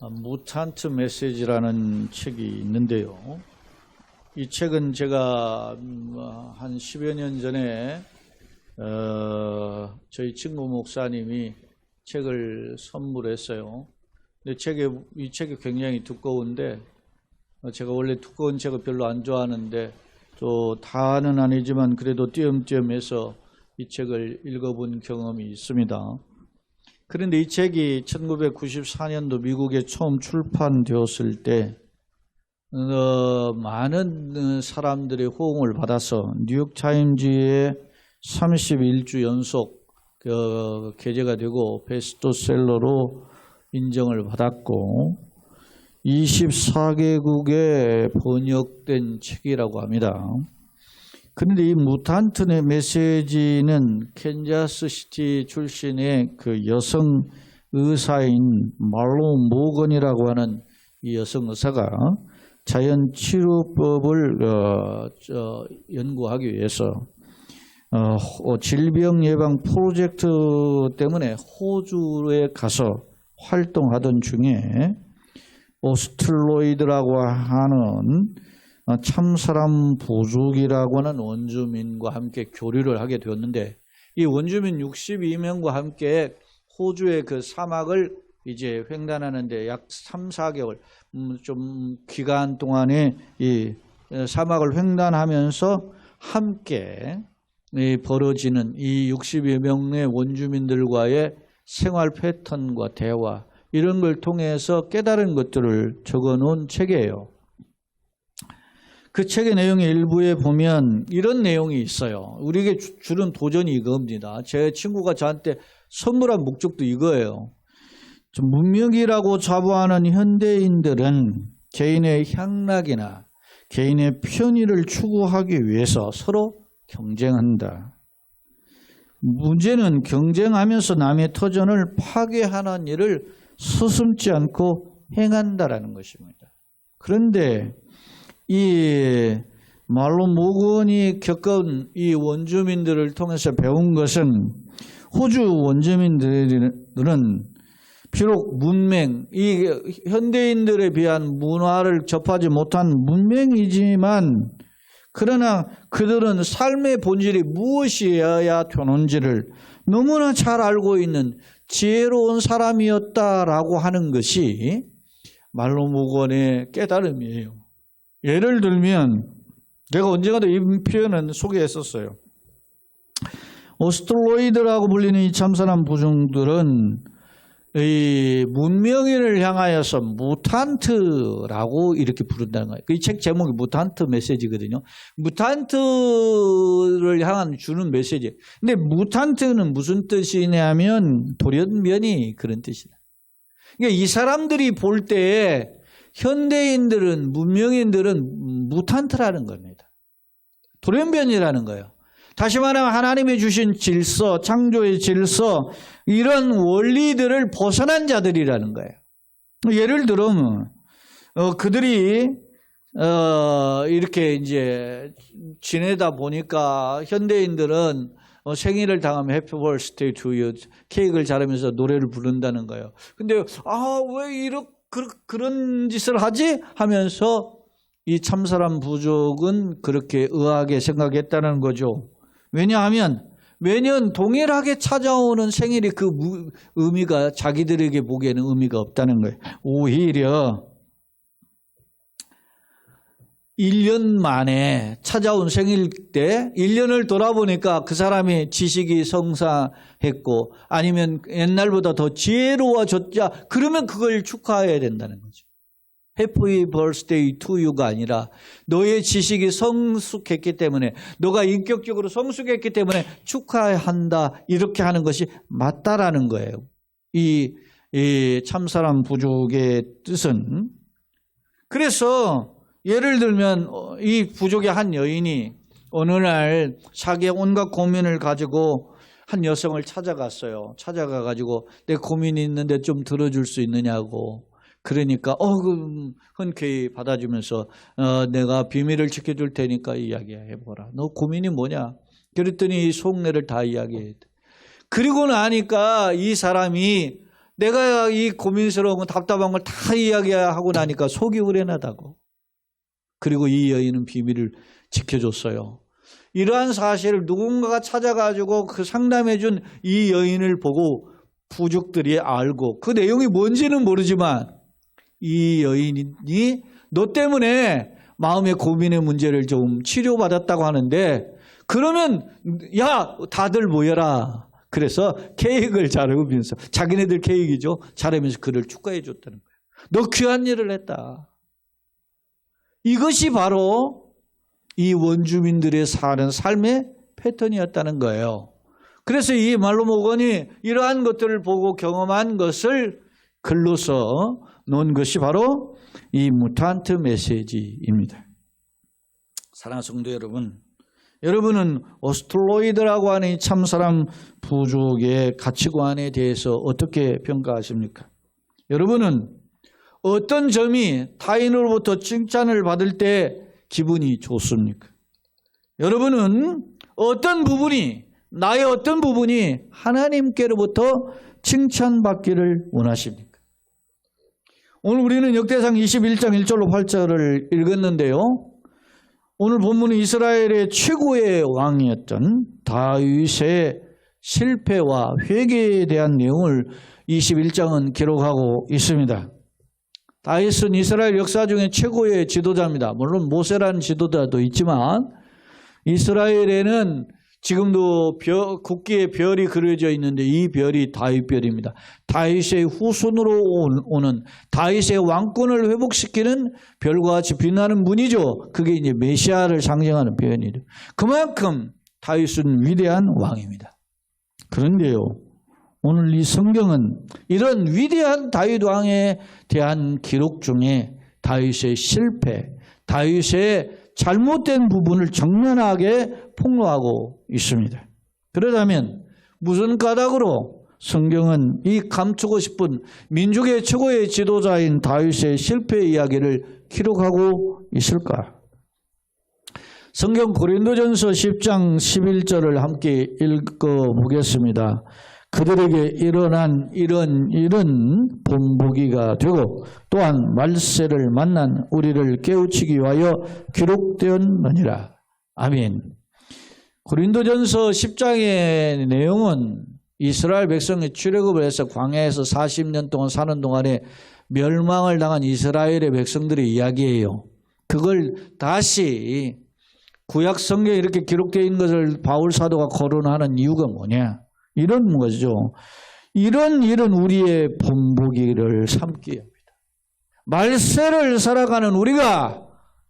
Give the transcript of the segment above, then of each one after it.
무탄트 메시지라는 책이 있는데요. 이 책은 제가 한 10여 년 전에 저희 친구 목사님이 책을 선물했어요. 근데 이 책이 굉장히 두꺼운데 제가 원래 두꺼운 책을 별로 안 좋아하는데 또 다는 아니지만 그래도 띄엄띄엄해서 이 책을 읽어본 경험이 있습니다. 그런데 이 책이 1994년도 미국에 처음 출판되었을 때 많은 사람들의 호응을 받아서 뉴욕타임즈에 31주 연속 게재가 되고 베스트셀러로 인정을 받았고 24개국에 번역된 책이라고 합니다. 그런데 이 무탄트의 메시지는 캔자스시티 출신의 그 여성 의사인 말로 모건이라고 하는 이 여성 의사가 자연 치료법을 연구하기 위해서 질병 예방 프로젝트 때문에 호주에 가서 활동하던 중에 오스트로이드라고 하는 참사람 부족이라고 하는 원주민과 함께 교류를 하게 되었는데 이 원주민 62명과 함께 호주의 그 사막을 이제 횡단하는데 약 3, 4개월 좀 기간 동안에 이 사막을 횡단하면서 함께 벌어지는 이 62명의 원주민들과의 생활 패턴과 대화 이런 걸 통해서 깨달은 것들을 적어놓은 책이에요. 그 책의 내용의 일부에 보면 이런 내용이 있어요. 우리에게 주는 도전이 이겁니다. 제 친구가 저한테 선물한 목적도 이거예요. 문명이라고 자부하는 현대인들은 개인의 향락이나 개인의 편의를 추구하기 위해서 서로 경쟁한다. 문제는 경쟁하면서 남의 터전을 파괴하는 일을 서슴지 않고 행한다라는 것입니다. 그런데 이 말로 모건이 겪은 이 원주민들을 통해서 배운 것은 호주 원주민들은 비록 문맹, 이 현대인들에 비한 문화를 접하지 못한 문맹이지만 그러나 그들은 삶의 본질이 무엇이어야 되는지를 너무나 잘 알고 있는 지혜로운 사람이었다라고 하는 것이 말로 모건의 깨달음이에요. 예를 들면 내가 언젠가도 이 표현은 소개했었어요. 오스트로이드라고 불리는 이 참사람 부족들은 이 문명인을 향하여서 무탄트라고 이렇게 부른다는 거예요. 이 책 제목이 무탄트 메시지거든요. 무탄트를 향한 주는 메시지. 근데 무탄트는 무슨 뜻이냐면 돌연변이 그런 뜻이다. 그러니까 이 사람들이 볼 때에 현대인들은 문명인들은 무탄트라는 겁니다. 돌연변이라는 거예요. 다시 말하면 하나님이 주신 질서, 창조의 질서 이런 원리들을 벗어난 자들이라는 거예요. 예를 들면 그들이 이렇게 이제 지내다 보니까 현대인들은 생일을 당하면 해피 버스데이 투 유 케이크를 자르면서 노래를 부른다는 거예요. 근데 왜 이렇게 그런 짓을 하지? 하면서 이 참사람 부족은 그렇게 의아하게 생각했다는 거죠. 왜냐하면 매년 동일하게 찾아오는 생일이 그 의미가 자기들에게 보기에는 의미가 없다는 거예요. 오히려 1년 만에 찾아온 생일 때 1년을 돌아보니까 그 사람이 지식이 성사했고 아니면 옛날보다 더 지혜로워졌자 그러면 그걸 축하해야 된다는 거죠. Happy birthday to you가 아니라 너의 지식이 성숙했기 때문에 너가 인격적으로 성숙했기 때문에 축하한다 이렇게 하는 것이 맞다라는 거예요. 이 참사람 부족의 뜻은. 그래서 예를 들면 이 부족의 한 여인이 어느 날 자기의 온갖 고민을 가지고 한 여성을 찾아갔어요. 찾아가가지고 내 고민이 있는데 좀 들어줄 수 있느냐고. 그러니까 흔쾌히 받아주면서 내가 비밀을 지켜줄 테니까 이야기해보라. 너 고민이 뭐냐? 그랬더니 속내를 다 이야기해. 그리고 나니까 이 사람이 내가 이 고민스러운 답답한 걸 다 이야기하고 나니까 속이 우려나다고. 그리고 이 여인은 비밀을 지켜줬어요. 이러한 사실을 누군가가 찾아가지고 그 상담해준 이 여인을 보고 부족들이 알고, 그 내용이 뭔지는 모르지만 이 여인이 너 때문에 마음의 고민의 문제를 좀 치료받았다고 하는데, 그러면 야 다들 모여라. 그래서 케이크를 자르면서, 자기네들 케이크이죠, 자르면서 그를 축하해 줬다는 거예요. 너 귀한 일을 했다. 이것이 바로 이 원주민들의 사는 삶의 패턴이었다는 거예요. 그래서 이 말로모건이 이러한 것들을 보고 경험한 것을 글로써 놓은 것이 바로 이 무탄트 메시지입니다. 사랑하는 성도 여러분, 여러분은 오스트로이드라고 하는 이 참사람 부족의 가치관에 대해서 어떻게 평가하십니까? 여러분은 어떤 점이 타인으로부터 칭찬을 받을 때 기분이 좋습니까? 여러분은 어떤 부분이, 나의 어떤 부분이 하나님께로부터 칭찬받기를 원하십니까? 오늘 우리는 역대상 21장 1절로 8절을 읽었는데요. 오늘 본문은 이스라엘의 최고의 왕이었던 다윗의 실패와 회개에 대한 내용을 21장은 기록하고 있습니다. 다윗은 이스라엘 역사 중에 최고의 지도자입니다. 물론 모세라는 지도자도 있지만 이스라엘에는 지금도 국기에 별이 그려져 있는데 이 별이 다윗별입니다. 다윗의 후손으로 오는, 다윗의 왕권을 회복시키는 별과 같이 빛나는 분이죠. 그게 이제 메시아를 상징하는 표현이죠. 그만큼 다윗은 위대한 왕입니다. 그런데요, 오늘 이 성경은 이런 위대한 다윗 왕에 대한 기록 중에 다윗의 실패, 다윗의 잘못된 부분을 정면하게 폭로하고 있습니다. 그러자면 무슨 까닭으로 성경은 이 감추고 싶은 민족의 최고의 지도자인 다윗의 실패 이야기를 기록하고 있을까? 성경 고린도전서 10장 11절을 함께 읽어보겠습니다. 그들에게 일어난 이런 일은 본보기가 되고 또한 말세를 만난 우리를 깨우치기 위하여 기록되었느니라. 아멘. 고린도전서 10장의 내용은 이스라엘 백성이 출애굽을 해서 광야에서 40년 동안 사는 동안에 멸망을 당한 이스라엘의 백성들의 이야기예요. 그걸 다시 구약 성경에 이렇게 기록되어 있는 것을 바울 사도가 거론하는 이유가 뭐냐? 이런 거죠. 이런 일은 우리의 본보기를 삼기 합니다. 말세를 살아가는 우리가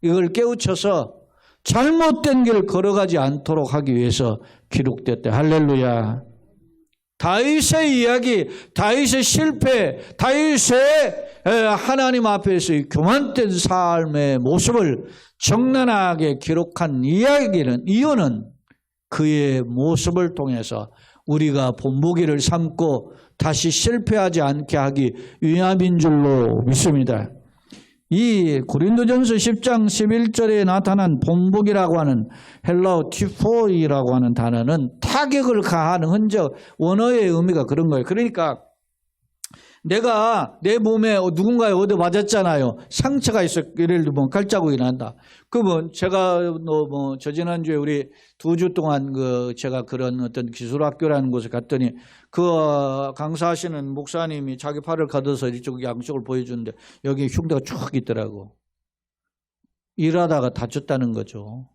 이걸 깨우쳐서 잘못된 길 걸어가지 않도록 하기 위해서 기록됐다. 할렐루야. 다윗의 이야기, 다윗의 실패, 다윗의 하나님 앞에서의 교만된 삶의 모습을 적나라하게 기록한 이유는 그의 모습을 통해서 우리가 본보기를 삼고 다시 실패하지 않게 하기 위함인 줄로 믿습니다. 이 고린도전서 10장 11절에 나타난 본보기라고 하는 헬라어 티포이라고 하는 단어는 타격을 가하는 흔적, 원어의 의미가 그런 거예요. 그러니까 내가 내 몸에 누군가에 얻어 맞았잖아요. 상처가 있어. 예를 들면 칼자국이 난다. 그러면 제가 저 지난주에 우리 2주 동안 제가 그런 어떤 기술학교라는 곳에 갔더니 그 강사하시는 목사님이 자기 팔을 가둬서 이쪽 양쪽을 보여주는데 여기 흉대가 쭉 있더라고. 일하다가 다쳤다는 거죠.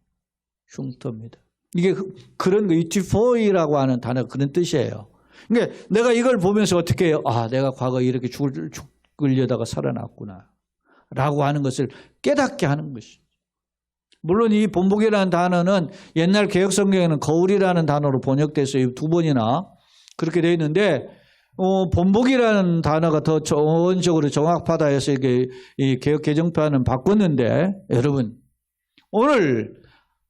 흉터입니다. 이게 그런 거, 이티포이라고 하는 단어가 그런 뜻이에요. 그러니까 내가 이걸 보면서 어떻게 해요? 아, 내가 과거에 이렇게 죽으려다가 살아났구나 라고 하는 것을 깨닫게 하는 것이죠. 물론 이 본보기라는 단어는 옛날 개혁성경에는 거울이라는 단어로 번역돼서 2번이나 그렇게 되어 있는데 본보기라는 단어가 더 원적으로 정확하다 해서 이게 이 개혁 개정판은 바꿨는데, 여러분 오늘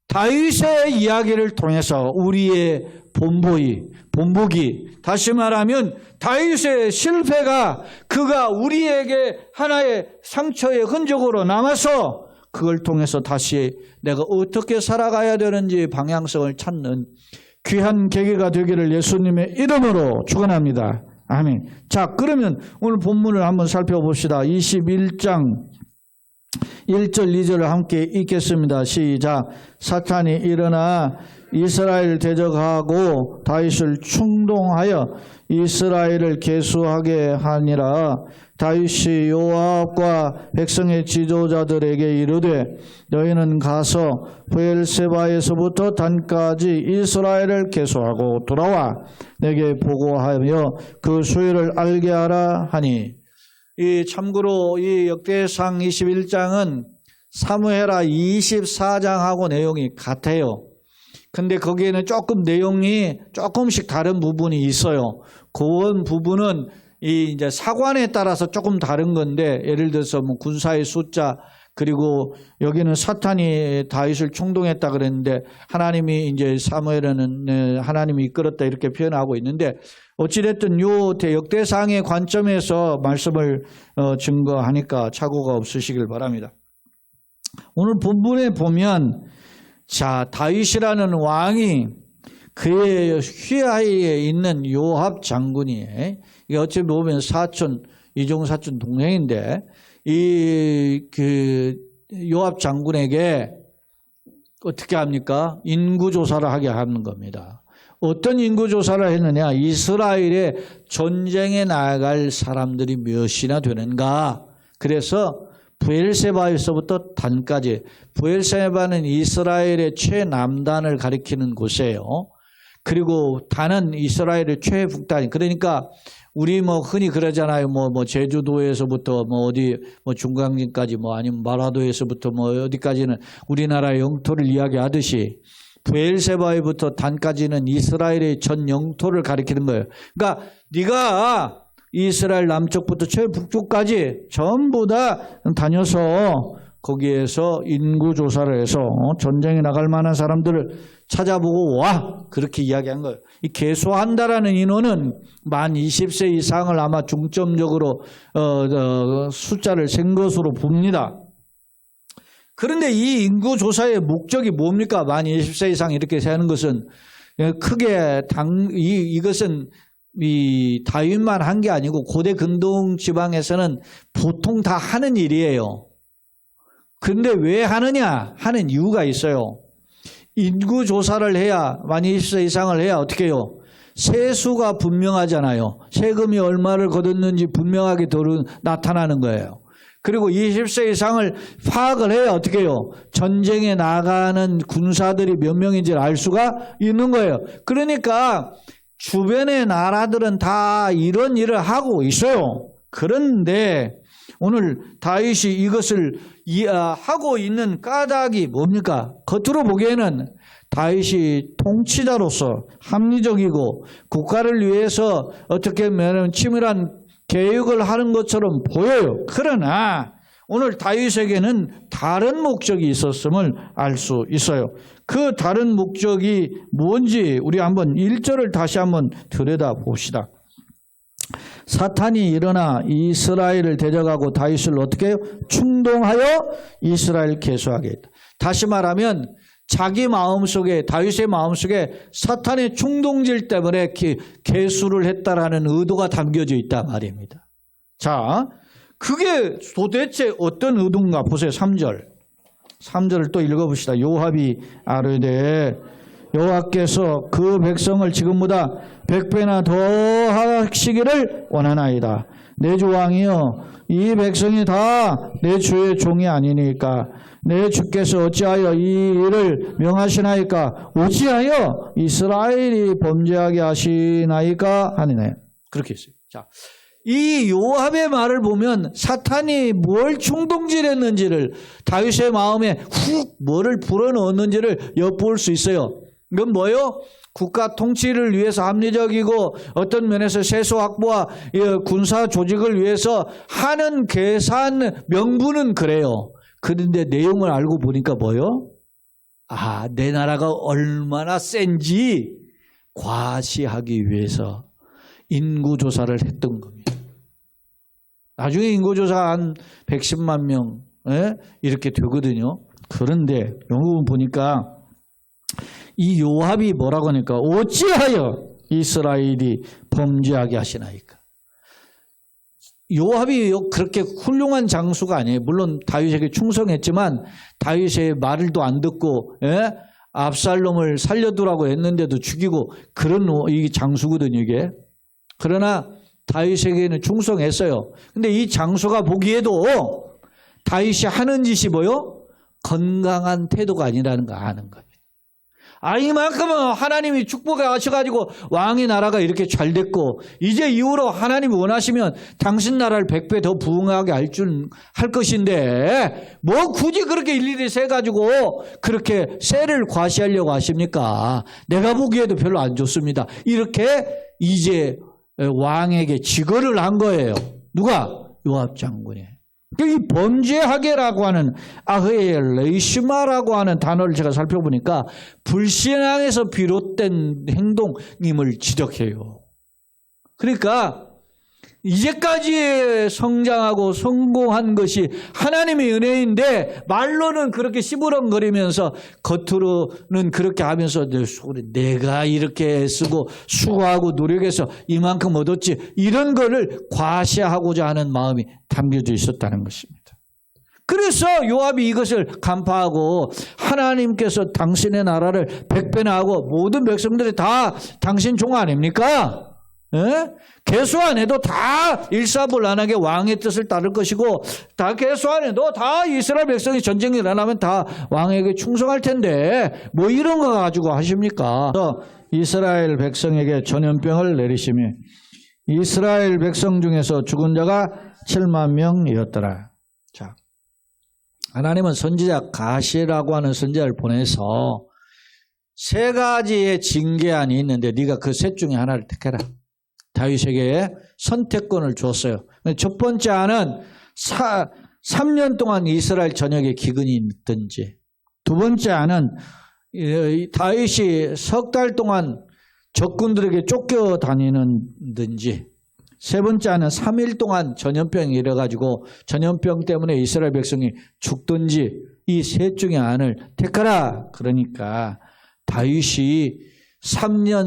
다윗의 이야기를 통해서 우리의 본보기, 다시 말하면 다윗의 실패가 그가 우리에게 하나의 상처의 흔적으로 남아서 그걸 통해서 다시 내가 어떻게 살아가야 되는지 방향성을 찾는 귀한 계기가 되기를 예수님의 이름으로 축원합니다. 아멘. 자, 그러면 오늘 본문을 한번 살펴봅시다. 21장 1절 2절을 함께 읽겠습니다. 시작. 사탄이 일어나 이스라엘을 대적하고 다윗을 충동하여 이스라엘을 계수하게 하니라. 다윗이 요압과 백성의 지도자들에게 이르되 너희는 가서 브엘세바에서부터 단까지 이스라엘을 계수하고 돌아와 내게 보고하며 그 수위를 알게 하라 하니. 이 참고로 이 역대상 21장은 사무엘하 24장하고 내용이 같아요. 근데 거기에는 조금 내용이 조금씩 다른 부분이 있어요. 그런 부분은 이 이제 사관에 따라서 조금 다른 건데, 예를 들어서 뭐 군사의 숫자, 그리고 여기는 사탄이 다윗을 충동했다 그랬는데 하나님이 이제 사무엘은 하나님이 이끌었다 이렇게 표현하고 있는데, 어찌됐든 요 역대상의 관점에서 말씀을 증거하니까 착오가 없으시길 바랍니다. 오늘 본문에 보면, 자, 다윗이라는 왕이 그의 휘하에 있는 요압 장군이, 이게 어찌 보면 이종 사촌 동생인데, 요압 장군에게 어떻게 합니까? 인구조사를 하게 하는 겁니다. 어떤 인구조사를 했느냐? 이스라엘에 전쟁에 나갈 사람들이 몇이나 되는가? 그래서 브엘세바에서부터 단까지, 브엘세바는 이스라엘의 최남단을 가리키는 곳이에요. 그리고 단은 이스라엘의 최북단. 그러니까 우리 뭐 흔히 그러잖아요. 뭐 제주도에서부터 어디 중강진까지 아니면 마라도에서부터 어디까지는 우리나라 영토를 이야기하듯이 브엘세바에부터 단까지는 이스라엘의 전 영토를 가리키는 거예요. 그러니까 네가 이스라엘 남쪽부터 최북쪽까지 전부 다 다녀서 거기에서 인구조사를 해서 전쟁에 나갈 만한 사람들을 찾아보고 와, 그렇게 이야기한 거예요. 이 계수한다라는 인원은 만 20세 이상을 아마 중점적으로 숫자를 센 것으로 봅니다. 그런데 이 인구조사의 목적이 뭡니까? 만 20세 이상 이렇게 세는 것은 크게 이것은 이 다윗만 한 게 아니고 고대 근동 지방에서는 보통 다 하는 일이에요. 근데 왜 하느냐 하는 이유가 있어요. 인구조사를 해야, 만 20세 이상을 해야 어떻게 해요? 세수가 분명하잖아요. 세금이 얼마를 거뒀는지 분명하게 나타나는 거예요. 그리고 20세 이상을 파악을 해야 어떻게 해요? 전쟁에 나가는 군사들이 몇 명인지를 알 수가 있는 거예요. 그러니까 주변의 나라들은 다 이런 일을 하고 있어요. 그런데 오늘 다윗이 이것을 하고 있는 까닭이 뭡니까? 겉으로 보기에는 다윗이 통치자로서 합리적이고 국가를 위해서 어떻게 보면 치밀한 계획을 하는 것처럼 보여요. 그러나 오늘 다윗에게는 다른 목적이 있었음을 알 수 있어요. 그 다른 목적이 뭔지 우리 한번 1절을 다시 한번 들여다봅시다. 사탄이 일어나 이스라엘을 대적하고 다윗을 어떻게 해요? 충동하여 이스라엘 계수하게 했다. 다시 말하면 자기 마음속에, 다윗의 마음속에 사탄의 충동질 때문에 계수를 했다라는 의도가 담겨져 있다 말입니다. 자, 그게 도대체 어떤 의도인가 보세요. 3절을 또 읽어봅시다. 요압이 아뢰되 여호와께서 그 백성을 지금보다 100배나 더 하시기를 원하나이다. 내 주 왕이여, 이 백성이 다 내 주의 종이 아니니까 내 주께서 어찌하여 이 일을 명하시나이까? 어찌하여 이스라엘이 범죄하게 하시나이까? 하니네. 그렇게 했어요. 자, 이 요압의 말을 보면 사탄이 뭘 충동질했는지를, 다윗의 마음에 뭐를 불어넣었는지를 엿볼 수 있어요. 이건 뭐예요? 국가 통치를 위해서 합리적이고 어떤 면에서 세수 확보와 군사 조직을 위해서 하는 계산 명분은 그래요. 그런데 내용을 알고 보니까 뭐예요? 내 나라가 얼마나 센지 과시하기 위해서 인구조사를 했던 겁니다. 나중에 인구조사 한 110만 명 이렇게 되거든요. 그런데 여러분 보니까 이 요압이 뭐라고 하니까 어찌하여 이스라엘이 범죄하게 하시나이까? 요압이 그렇게 훌륭한 장수가 아니에요. 물론 다윗에게 충성했지만 다윗의 말도 안 듣고 압살롬을 살려두라고 했는데도 죽이고 그런 이 장수거든요, 이게. 그러나 다윗에게는 충성했어요. 근데 이 장수가 보기에도 다윗이 하는 짓이 뭐요? 건강한 태도가 아니라는 거 아는 겁니다. 이만큼은 하나님이 축복해 하셔가지고 왕의 나라가 이렇게 잘 됐고 이제 이후로 하나님이 원하시면 당신 나라를 100배 더 부흥하게 할 것인데 뭐 굳이 그렇게 일일이 세가지고 그렇게 세를 과시하려고 하십니까? 내가 보기에도 별로 안 좋습니다. 이렇게 이제 왕에게 지거를 한 거예요. 누가? 요압 장군이. 이 범죄하게라고 하는 아흐레이시마라고 하는 단어를 제가 살펴보니까 불신앙에서 비롯된 행동임을 지적해요. 그러니까 이제까지 성장하고 성공한 것이 하나님의 은혜인데 말로는 그렇게 시부렁거리면서 겉으로는 그렇게 하면서 내가 이렇게 쓰고 수고하고 노력해서 이만큼 얻었지 이런 거를 과시하고자 하는 마음이 담겨져 있었다는 것입니다. 그래서 요압이 이것을 간파하고 하나님께서 당신의 나라를 100배나 하고 모든 백성들이 다 당신 종 아닙니까? 개수 안 해도 다 일사불란하게 왕의 뜻을 따를 것이고 다 개수 안 해도 다 이스라엘 백성이 전쟁이 일어나면 다 왕에게 충성할 텐데 뭐 이런 거 가지고 하십니까? 이스라엘 백성에게 전염병을 내리시며 이스라엘 백성 중에서 죽은 자가 7만 명이었더라. 자, 하나님은 선지자 가시라고 하는 선지자를 보내서 3가지의 징계안이 있는데 네가 그 셋 중에 하나를 택해라. 다윗에게 선택권을 줬어요. 첫 번째 안은 3년 동안 이스라엘 전역에 기근이 있든지, 두 번째 안은 다윗이 3달 동안 적군들에게 쫓겨다니는든지, 세 번째 안은 3일 동안 전염병이 일어가지고 전염병 때문에 이스라엘 백성이 죽든지 이 셋 중에 안을 택하라. 그러니까 다윗이 3년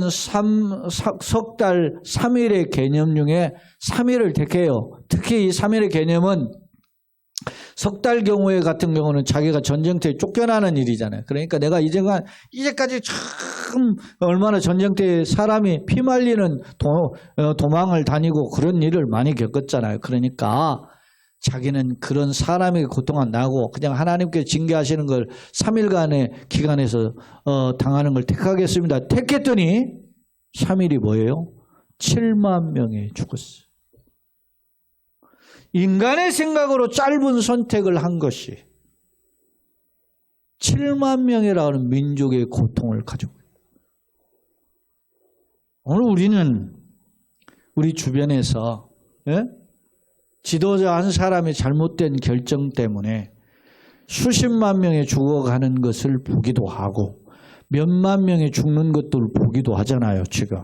3달 3일의 개념 중에 3일을 택해요. 특히 이 3일의 개념은 3달 경우에 같은 경우는 자기가 전쟁터에 쫓겨나는 일이잖아요. 그러니까 내가 이제까지 참 얼마나 전쟁터에 사람이 피말리는 도망을 다니고 그런 일을 많이 겪었잖아요. 그러니까 자기는 그런 사람에게 고통 안 나고 그냥 하나님께 징계하시는 걸 3일간의 기간에서 당하는 걸 택하겠습니다. 택했더니 3일이 뭐예요? 7만 명이 죽었어요. 인간의 생각으로 짧은 선택을 한 것이 7만 명이라는 민족의 고통을 가지고 있어요. 오늘 우리는 우리 주변에서 지도자 한 사람의 잘못된 결정 때문에 수십만 명이 죽어가는 것을 보기도 하고 몇만 명이 죽는 것들을 보기도 하잖아요. 지금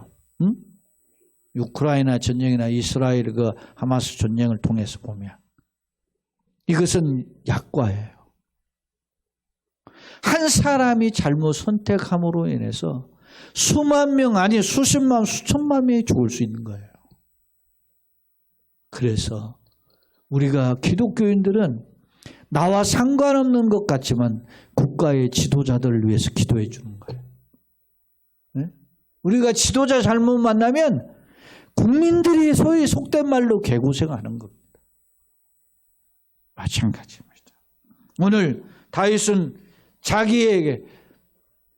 우크라이나 전쟁이나 이스라엘 그 하마스 전쟁을 통해서 보면 이것은 약과예요. 한 사람이 잘못 선택함으로 인해서 수만 명 아니 수십만 수천만 명이 죽을 수 있는 거예요. 그래서 우리가 기독교인들은 나와 상관없는 것 같지만 국가의 지도자들을 위해서 기도해 주는 거예요. 네? 우리가 지도자 잘못 만나면 국민들이 소위 속된 말로 개고생하는 겁니다. 마찬가지입니다. 오늘 다윗은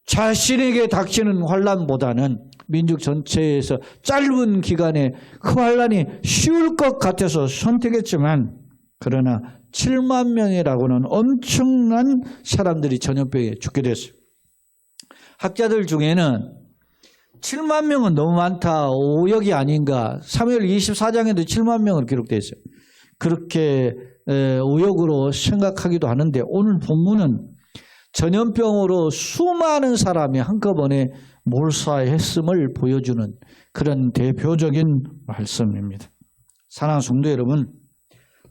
자신에게 닥치는 환난보다는 민족 전체에서 짧은 기간에 그 환난이 쉬울 것 같아서 선택했지만 그러나 7만 명이라고는 엄청난 사람들이 전염병에 죽게 됐어요. 학자들 중에는 7만 명은 너무 많다. 오역이 아닌가. 사무엘 24장에도 7만 명을 기록되어 있어요. 그렇게 오역으로 생각하기도 하는데 오늘 본문은 전염병으로 수많은 사람이 한꺼번에 몰살했음을 보여주는 그런 대표적인 말씀입니다. 사랑하는 성도 여러분,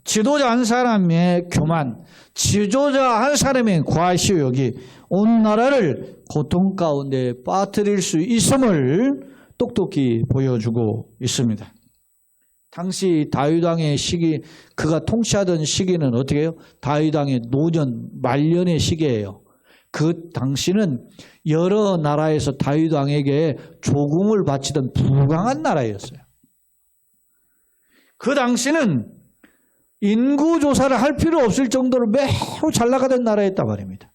지도자 한 사람의 교만, 지도자 한 사람의 과시욕이 온 나라를 고통 가운데 빠뜨릴 수 있음을 똑똑히 보여주고 있습니다. 당시 다윗 왕의 시기, 그가 통치하던 시기는 어떻게 해요? 다윗 왕의 노년, 말년의 시기예요. 그 당시는 여러 나라에서 다윗 왕에게 조공을 바치던 부강한 나라였어요. 그 당시는 인구조사를 할 필요 없을 정도로 매우 잘 나가던 나라였단 말입니다.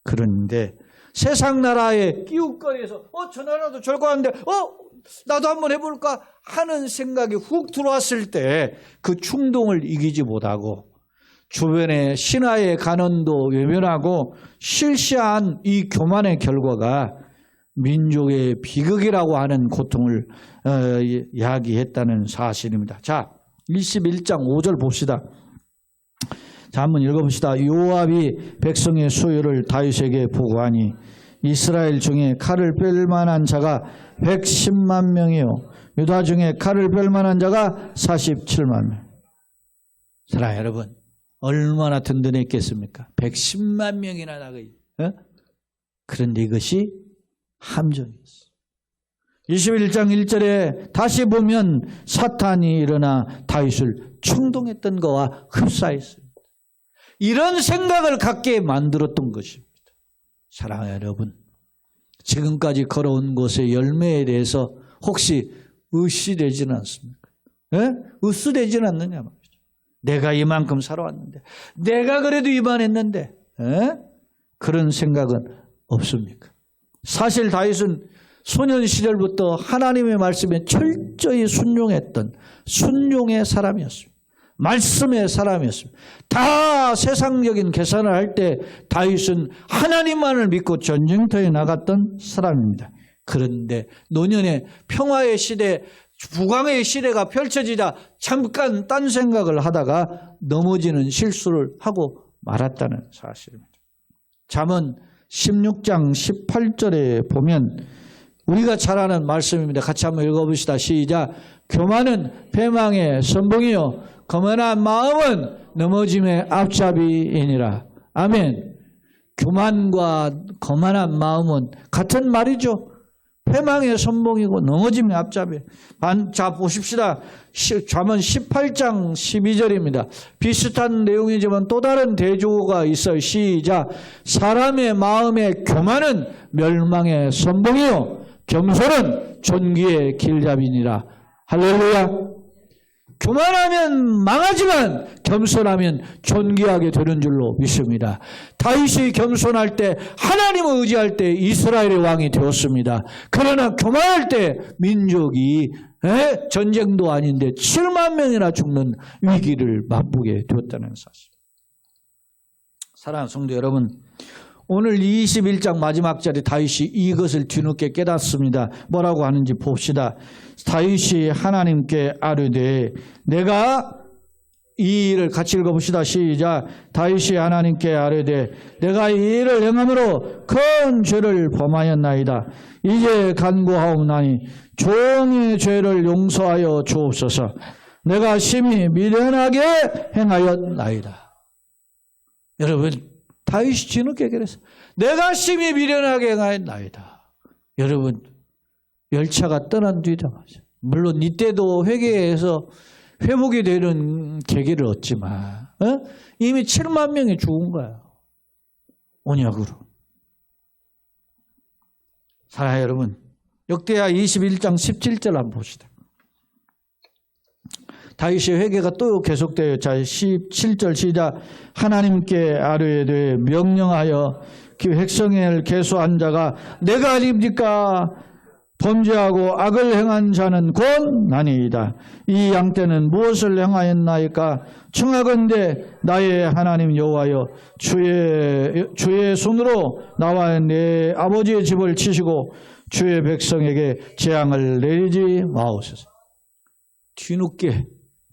그런데 세상 나라의 끼웃거리에서 저 나라도 저거 하는데 나도 한번 해볼까 하는 생각이 훅 들어왔을 때 그 충동을 이기지 못하고 주변의 신하의 간언도 외면하고 실시한 이 교만의 결과가 민족의 비극이라고 하는 고통을 이야기했다는 사실입니다. 자, 21장 5절 봅시다. 자, 한번 읽어봅시다. 요압이 백성의 소유를 다윗에게 보고하니 이스라엘 중에 칼을 뺄 만한 자가 110만 명이요 유다 중에 칼을 뺄 만한 자가 47만 명. 사랑하는 여러분, 얼마나 든든했겠습니까? 110만 명이나 나가요. 그런데 이것이 함정이었어요. 21장 1절에 다시 보면 사탄이 일어나 다윗을 충동했던 것과 흡사했습니다. 이런 생각을 갖게 만들었던 것입니다. 사랑하는 여러분, 지금까지 걸어온 곳의 열매에 대해서 혹시 의시되지는 않습니까? 의수되지는 않느냐 말이죠. 내가 이만큼 살아왔는데, 내가 그래도 이만했는데, 그런 생각은 없습니까? 사실 다윗은 소년 시절부터 하나님의 말씀에 철저히 순종했던 순종의 사람이었습니다. 말씀의 사람이었습니다. 다 세상적인 계산을 할 때 다윗은 하나님만을 믿고 전쟁터에 나갔던 사람입니다. 그런데 노년의 평화의 시대, 부강의 시대가 펼쳐지자 잠깐 딴 생각을 하다가 넘어지는 실수를 하고 말았다는 사실입니다. 잠언 16장 18절에 보면 우리가 잘 아는 말씀입니다. 같이 한번 읽어봅시다. 시작. 교만은 패망의 선봉이요 거만한 마음은 넘어짐의 앞잡이이니라. 아멘. 교만과 거만한 마음은 같은 말이죠. 패망의 선봉이고 넘어짐의 앞잡이. 자, 보십시다. 잠언 18장 12절입니다. 비슷한 내용이지만 또 다른 대조가 있어요. 시작. 사람의 마음의 교만은 멸망의 선봉이요 겸손은 존귀의 길잡이니라. 할렐루야. 교만하면 망하지만 겸손하면 존귀하게 되는 줄로 믿습니다. 다윗이 겸손할 때, 하나님을 의지할 때 이스라엘의 왕이 되었습니다. 그러나 교만할 때 민족이 전쟁도 아닌데 7만 명이나 죽는 위기를 맛보게 되었다는 사실. 사랑하는 성도 여러분, 오늘 21장 마지막 절에 다윗이 이것을 뒤늦게 깨닫습니다. 뭐라고 하는지 봅시다. 다윗이 하나님께 아뢰되, 내가 이 일을 같이 읽어봅시다. 시작. 다윗이 하나님께 아뢰되, 내가 이 일을 행함으로 큰 죄를 범하였나이다. 이제 간구하옵나니 종의 죄를 용서하여 주옵소서. 내가 심히 미련하게 행하였나이다. 여러분, 다윗이 뒤늦게 그랬어요. 내가 심히 미련하게 행하였나이다. 여러분, 열차가 떠난 뒤다. 물론 이때도 회개해서 회복이 되는 계기를 얻지만 이미 7만 명이 죽은 거야. 언약으로. 사랑하는 여러분, 역대하 21장 17절 한번 봅시다. 다윗의 회개가 또 계속돼요. 자, 17절 시작. 하나님께 아뢰되 명령하여 그 백성을 계수한 자가 내가 아닙니까? 범죄하고 악을 행한 자는 곧 나니이다. 이 양떼는 무엇을 행하였나이까? 청하건대 나의 하나님 여호와여, 주의 손으로 나와 내 아버지의 집을 치시고 주의 백성에게 재앙을 내리지 마옵소서.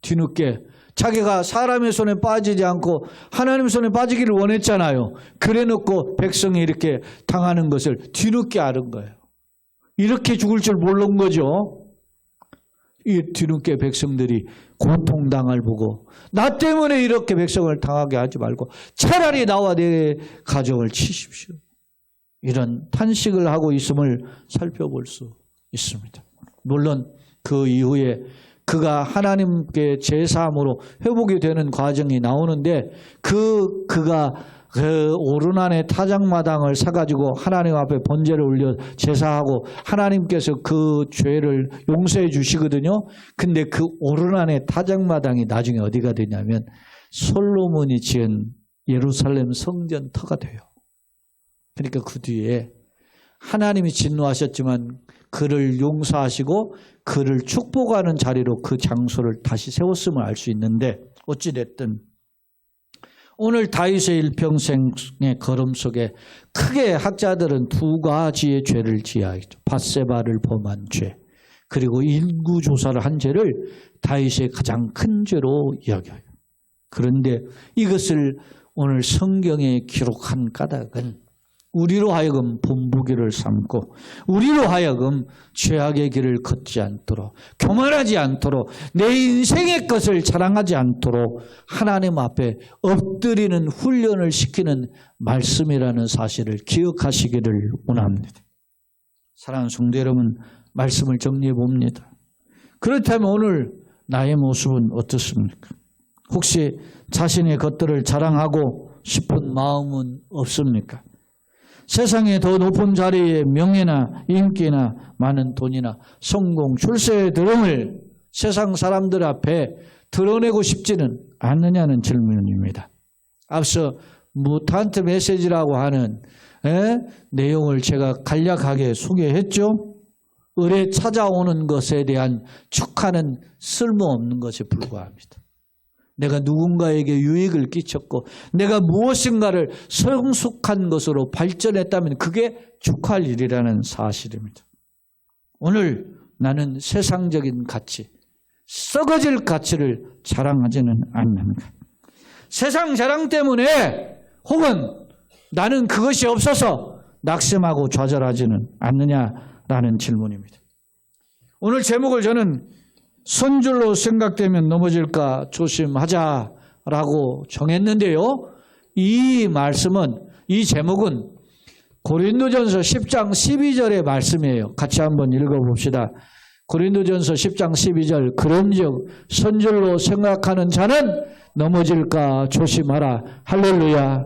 뒤늦게 자기가 사람의 손에 빠지지 않고 하나님 손에 빠지기를 원했잖아요. 그래놓고 백성이 이렇게 당하는 것을 뒤늦게 알은 거예요. 이렇게 죽을 줄 모른 거죠. 이 뒤늦게 백성들이 고통당할 보고, 나 때문에 이렇게 백성을 당하게 하지 말고 차라리 나와 내 가정을 치십시오. 이런 탄식을 하고 있음을 살펴볼 수 있습니다. 물론 그 이후에 그가 하나님께 제사함으로 회복이 되는 과정이 나오는데 그가 그 오르난의 타작마당을 사가지고 하나님 앞에 번제를 올려 제사하고 하나님께서 그 죄를 용서해 주시거든요. 근데 그 오르난의 타작마당이 나중에 어디가 되냐면 솔로몬이 지은 예루살렘 성전 터가 돼요. 그러니까 그 뒤에 하나님이 진노하셨지만 그를 용서하시고 그를 축복하는 자리로 그 장소를 다시 세웠음을 알 수 있는데 어찌됐든 오늘 다윗의 일평생의 걸음 속에 크게 학자들은 두 가지의 죄를 지어야죠. 밧세바를 범한 죄 그리고 인구조사를 한 죄를 다윗의 가장 큰 죄로 이야기해요. 그런데 이것을 오늘 성경에 기록한 까닭은 우리로 하여금 본보기를 삼고 우리로 하여금 죄악의 길을 걷지 않도록 교만하지 않도록 내 인생의 것을 자랑하지 않도록 하나님 앞에 엎드리는 훈련을 시키는 말씀이라는 사실을 기억하시기를 원합니다. 사랑하는 성도 여러분, 말씀을 정리해 봅니다. 그렇다면 오늘 나의 모습은 어떻습니까? 혹시 자신의 것들을 자랑하고 싶은 마음은 없습니까? 세상에 더 높은 자리에 명예나 인기나 많은 돈이나 성공, 출세의 드럼을 세상 사람들 앞에 드러내고 싶지는 않느냐는 질문입니다. 앞서 무탄트 메시지라고 하는 내용을 제가 간략하게 소개했죠. 을에 찾아오는 것에 대한 축하는 쓸모없는 것에 불과합니다. 내가 누군가에게 유익을 끼쳤고 내가 무엇인가를 성숙한 것으로 발전했다면 그게 축하할 일이라는 사실입니다. 오늘 나는 세상적인 가치, 썩어질 가치를 자랑하지는 않는가. 세상 자랑 때문에 혹은 나는 그것이 없어서 낙심하고 좌절하지는 않느냐라는 질문입니다. 오늘 제목을 저는 선줄로 생각되면 넘어질까 조심하자라고 정했는데요. 이 말씀은, 이 제목은 고린도전서 10장 12절의 말씀이에요. 같이 한번 읽어봅시다. 고린도전서 10장 12절 그런즉 선줄로 생각하는 자는 넘어질까 조심하라. 할렐루야.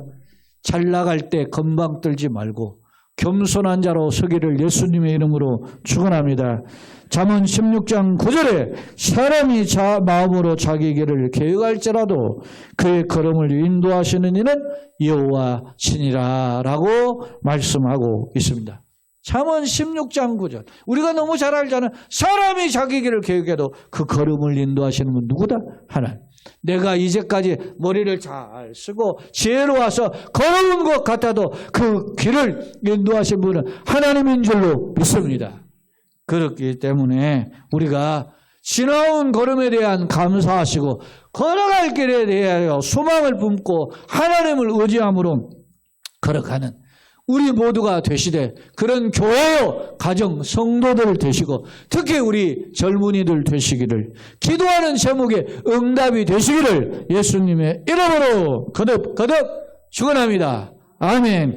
잘 나갈 때 건방 떨지 말고 겸손한 자로 서기를 예수님의 이름으로 축원합니다. 잠언 16장 9절에 사람이 마음으로 자기 길을 계획할지라도 그의 걸음을 인도하시는 이는 여호와 신이라 라고 말씀하고 있습니다. 잠언 16장 9절 우리가 너무 잘 알잖아요. 사람이 자기 길을 계획해도 그 걸음을 인도하시는 분 누구다? 하나님. 내가 이제까지 머리를 잘 쓰고 지혜로워서 걸어온 것 같아도 그 길을 인도하신 분은 하나님인 줄로 믿습니다. 그렇기 때문에 우리가 지나온 걸음에 대한 감사하시고 걸어갈 길에 대하여 소망을 품고 하나님을 의지함으로 걸어가는 우리 모두가 되시되 그런 교회요 가정 성도들 되시고 특히 우리 젊은이들 되시기를 기도하는 제목에 응답이 되시기를 예수님의 이름으로 거듭 축원합니다. 아멘.